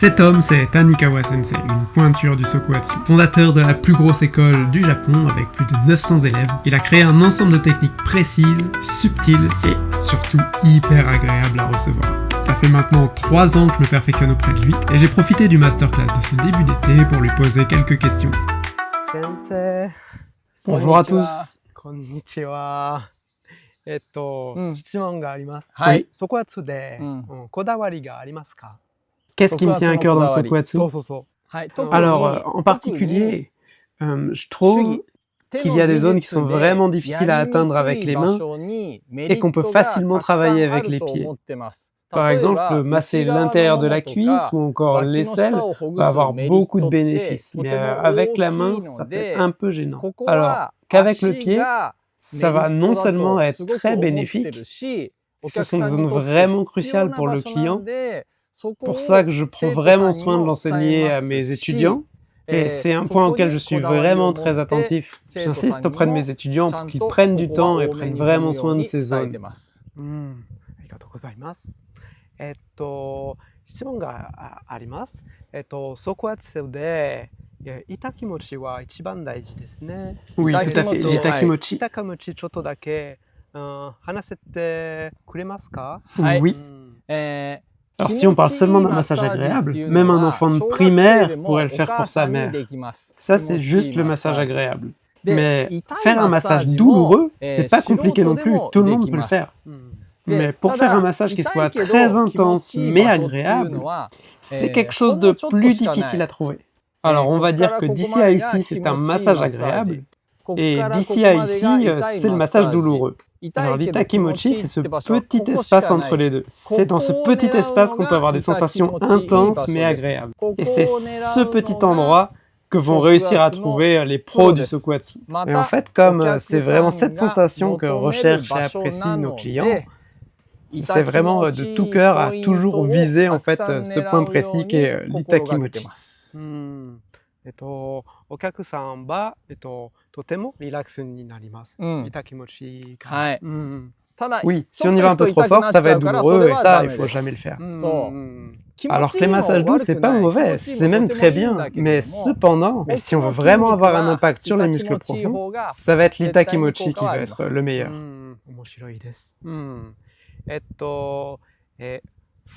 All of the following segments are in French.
Cet homme, c'est Tanikawa Sensei, une pointure du Sokuhatsu. Fondateur de la plus grosse école du Japon avec plus de 900 élèves, il a créé un ensemble de techniques précises, subtiles et surtout hyper agréables à recevoir. Ça fait maintenant 3 ans que je me perfectionne auprès de lui et j'ai profité du masterclass de ce début d'été pour lui poser quelques questions. Sensei. Bonjour à tous. Konnichiwa. 質問があります。はい。ソクハツでこだわりがありますか？ Qu'est-ce qui me tient à cœur dans le Sokuhatsu? Alors, en particulier, je trouve qu'il y a des zones qui sont vraiment difficiles à atteindre avec les mains et qu'on peut facilement travailler avec les pieds. Par exemple, masser l'intérieur de la cuisse ou encore l'aisselle va avoir beaucoup de bénéfices, mais avec la main, ça peut être un peu gênant. Alors qu'avec le pied, ça va non seulement être très bénéfique, ce sont des zones vraiment cruciales pour le client. Pour ça que je prends vraiment soin de l'enseigner à mes étudiants. Et c'est un point auquel je suis vraiment très attentif. J'insiste auprès de mes étudiants pour qu'ils prennent du temps et prennent vraiment soin de ces zones. ありがとうございます。質問があります。ソクハツで痛気持ちは一番大事ですね。Oui, tout à fait. Itakimochi. 痛気持ちちょっとだけ話せてくれますか？ Oui. Alors si on parle seulement d'un massage agréable, même un enfant de primaire pourrait le faire pour sa mère. Ça c'est juste le massage agréable. Mais faire un massage douloureux, c'est pas compliqué non plus, tout le monde peut le faire. Mais pour faire un massage qui soit très intense mais agréable, c'est quelque chose de plus difficile à trouver. Alors on va dire que d'ici à ici c'est un massage agréable, et d'ici à ici c'est le massage douloureux. Alors l'Itakimochi, c'est ce petit espace entre les deux. C'est dans ce petit espace qu'on peut avoir des sensations intenses mais agréables. Et c'est ce petit endroit que vont réussir à trouver les pros du Sokuhatsu. Et en fait, comme c'est vraiment cette sensation que recherchent et apprécient nos clients, c'est vraiment de tout cœur à toujours viser en fait ce point précis qu'est l'Itakimochi. お客さんはとてもリラックスになります。痛気持ちから。はい。Oui, si on y va un peu trop fort, ça va être douloureux et ça, il faut jamais le faire. Alors que les massages doux, c'est pas mauvais, c'est même très bien. Mais cependant, si on veut vraiment avoir un impact sur les muscles profonds, ça va être l'Itakimochi qui va être le meilleur. 面白いです。フ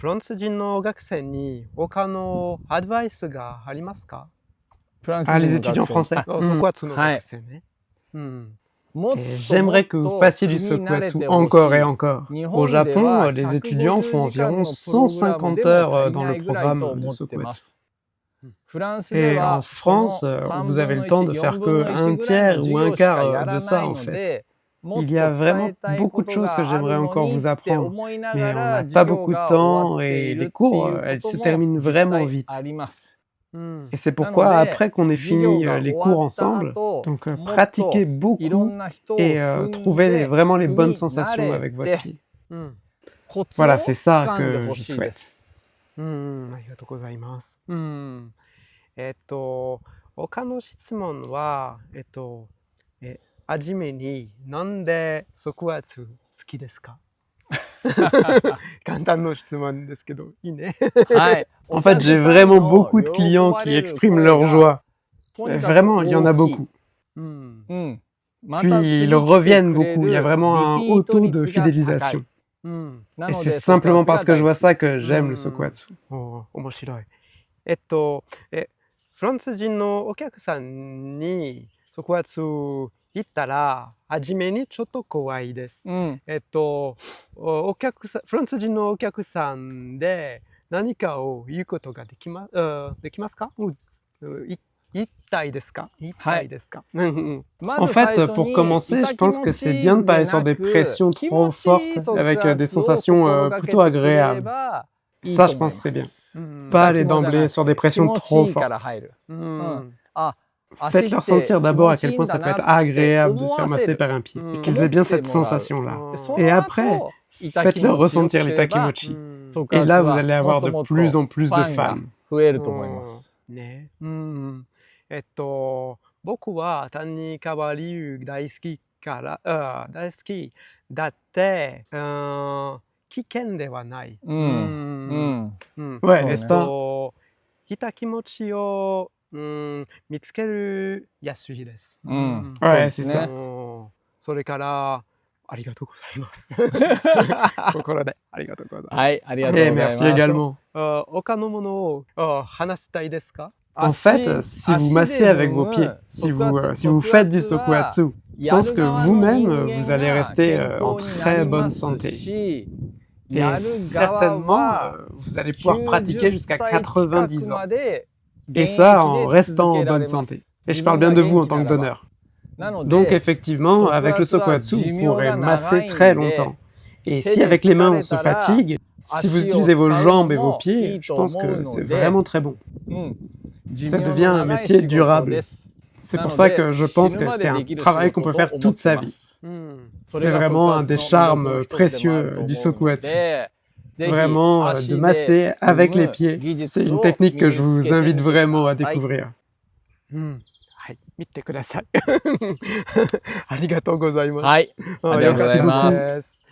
ランス人の学生に他のアドバイスがありますか？ Ah, les étudiants français. Et j'aimerais que vous fassiez du Sokuhatsu encore et encore. Au Japon, les étudiants font environ 150 heures dans le programme de Sokuhatsu. Et en France, vous avez le temps de faire que un tiers ou un quart de ça en fait. Il y a vraiment beaucoup de choses que j'aimerais encore vous apprendre, mais on n'a pas beaucoup de temps et les cours, elles se terminent vraiment vite. Et c'est pourquoi, après qu'on ait fini les cours ensemble, donc pratiquez beaucoup et trouvez vraiment les bonnes sensations avec votre pied. Voilà, c'est ça que je souhaite. ありがとうございます。他の質問は、はじめになんでソクハツ好きですか？簡単な質問ですけど、いいね。En fait, j'ai vraiment beaucoup de clients qui expriment leur joie. Vraiment, il y en a beaucoup. Puis ils reviennent beaucoup, il y a vraiment un haut taux de fidélisation. Et c'est simplement parce que je vois ça que j'aime le Sokuhatsu. 面白い。フランス人のお客さんにソクハツ行ったら、はじめにちょっと怖いです。フランス人のお客さんで何かを言うことができますか？言いたいですか？En fait, pour commencer, je pense que c'est bien de parler sur des pressions trop fortes avec des sensations plutôt agréables. Ça, je pense que c'est bien. Pas aller d'emblée sur des pressions trop fortes. Faites-leur sentir d'abord à quel point ça peut être agréable de se faire masser par un pied, et qu'ils aient bien cette sensation-là. Et après, faites-leur ressentir les Takimochi. Et là, vous allez avoir de plus en plus de fans. 僕は谷川流大好きだって危険ではない。Ouais, n'est-ce pas? いた気持ちを見つける安いです。Ouais, c'est ça. それからありがとうございます。心でありがとうございます。はい、ありがとうございます。Merci également. 他のものを話したいですか？ En fait, si vous massez avec vos pieds, si vous faites du sokuatsu, je pense que vous-même, vous allez rester en très bonne santé. Et certainement, vous allez pouvoir pratiquer jusqu'à 90 ans. Et ça en restant en bonne santé. Et je parle bien de vous en tant que donneur. Donc effectivement, avec le sokuatsu, vous pourrez masser très longtemps. Et si avec les mains on se fatigue, si vous utilisez vos jambes et vos pieds, je pense que c'est vraiment très bon. Ça devient un métier durable. C'est pour ça que je pense que c'est un travail qu'on peut faire toute sa vie. C'est vraiment un des charmes précieux du sokuatsu. Vraiment, de masser avec les pieds, c'est une technique que je vous invite vraiment à découvrir. 見てください。ありがとうございます。はい、ありがとうございます。